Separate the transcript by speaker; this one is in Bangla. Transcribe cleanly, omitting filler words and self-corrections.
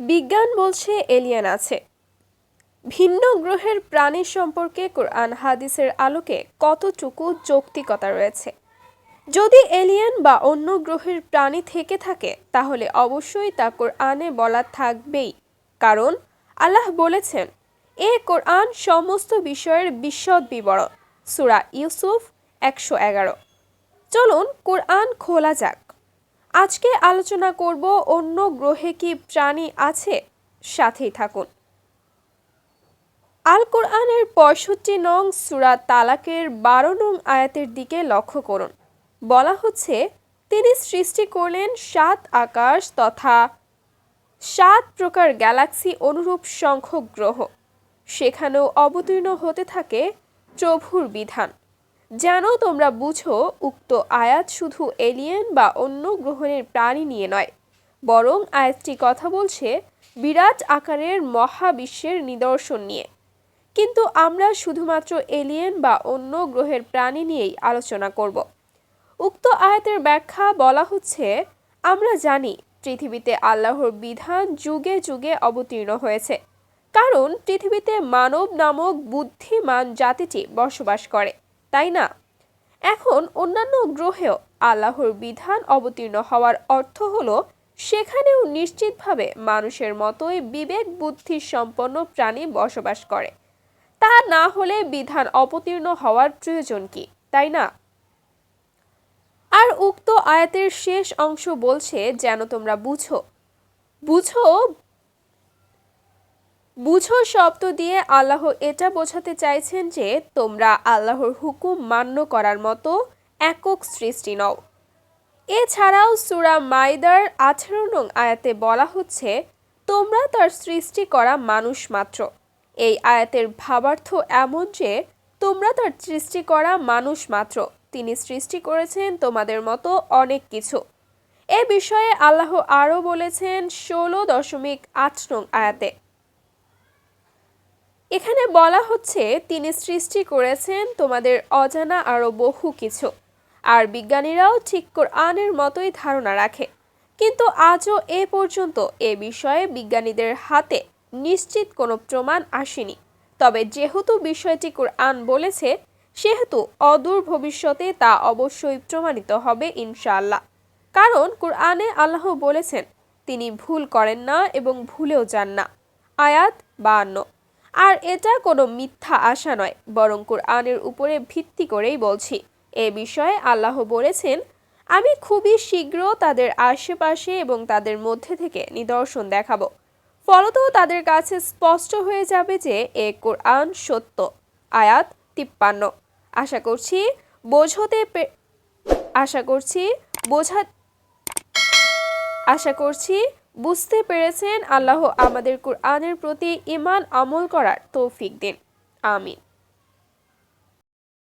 Speaker 1: বিজ্ঞান বলছে এলিয়েন আছে। ভিন্ন গ্রহের প্রাণী সম্পর্কে কোরআন হাদিসের আলোকে কতটুকু যৌক্তিকতা রয়েছে? যদি এলিয়েন বা অন্য গ্রহের প্রাণী থেকে থাকে তাহলে অবশ্যই তা কোরআনে বলা থাকবেই, কারণ আল্লাহ বলেছেন এ কোরআন সমস্ত বিষয়ের বিশদ বিবরণ। সূরা ইউসুফ 111। চলুন কোরআন খোলা যাক। আজকে আলোচনা করব অন্য গ্রহে কি প্রাণী আছে। সাথেই থাকুন। আল কোরআনের 65 নং সূরা তালাকের 12 নং আয়াতের দিকে লক্ষ্য করুন। বলা হচ্ছে, তিনি সৃষ্টি করলেন 7 আকাশ তথা 7 প্রকার গ্যালাক্সি অনুরূপ সংখ্যক গ্রহ, সেখানেও অবতীর্ণ হতে থাকে প্রভুর বিধান। যেন তোমরা বুঝো, উক্ত আয়াত শুধু এলিয়েন বা অন্য গ্রহের প্রাণী নিয়ে নয়, বরং আয়াতটি কথা বলছে বিরাট আকারের মহাবিশ্বের নিদর্শন নিয়ে। কিন্তু আমরা শুধুমাত্র এলিয়েন বা অন্য গ্রহের প্রাণী নিয়েই আলোচনা করব। উক্ত আয়াতের ব্যাখ্যা বলা হচ্ছে, আমরা জানি পৃথিবীতে আল্লাহর বিধান যুগে যুগে অবতীর্ণ হয়েছে, কারণ পৃথিবীতে মানব নামক বুদ্ধিমান জাতিটি বসবাস করে, তাই না? এখন অন্যান্য গ্রহেও আল্লাহর বিধান অবতীর্ণ হওয়ার অর্থ হলো সেখানেও নিশ্চিতভাবে মানুষের মতোই বিবেক বুদ্ধি সম্পন্ন প্রাণী বসবাস করে। তা না হলে বিধান অবতীর্ণ হওয়ার প্রয়োজন কি, তাই না? আর উক্ত আয়াতের শেষ অংশ বলছে, যেন তোমরা বুঝো। বুঝো বুঝো শব্দ দিয়ে আল্লাহ এটা বোঝাতে চাইছেন যে তোমরা আল্লাহর হুকুম মান্য করার মতো একক সৃষ্টি নও। এছাড়াও সূরা মাইদার 18 নং আয়াতে বলা হচ্ছে, তোমরা তার সৃষ্টি করা মানুষ মাত্র। এই আয়াতের ভাবার্থ এমন যে তোমরা তার সৃষ্টি করা মানুষ মাত্র, তিনি সৃষ্টি করেছেন তোমাদের মতো অনেক কিছু। এ বিষয়ে আল্লাহ আরও বলেছেন 16.8 নং আয়াতে। এখানে বলা হচ্ছে, তিনি সৃষ্টি করেছেন তোমাদের অজানা আরও বহু কিছু। আর বিজ্ঞানীরাও ঠিক কোরআনের মতোই ধারণা রাখে, কিন্তু আজও এ পর্যন্ত এ বিষয়ে বিজ্ঞানীদের হাতে নিশ্চিত কোনো প্রমাণ আসেনি। তবে যেহেতু বিষয়টি কোরআন বলেছে, সেহেতু অদূর ভবিষ্যতে তা অবশ্যই প্রমাণিত হবে ইনশাআল্লাহ। কারণ কোরআনে আল্লাহ বলেছেন তিনি ভুল করেন না এবং ভুলেও যান না। আয়াত 52। আর এটা কোনো মিথ্যা আশা নয়, বরং কোরআনের উপরে ভিত্তি করেই বলছি। এ বিষয়ে আল্লাহ বলেছেন, আমি খুবই শীঘ্র তাদের আশেপাশে এবং তাদের মধ্যে থেকে নিদর্শন দেখাবো, ফলত তাদের কাছে স্পষ্ট হয়ে যাবে যে এ কোরআন সত্য। আয়াত 53। আশা করছি বুঝতে পেরেছেন। আল্লাহ আমাদের কোরআনের প্রতি ঈমান আমল করার তৌফিক দিন। আমিন।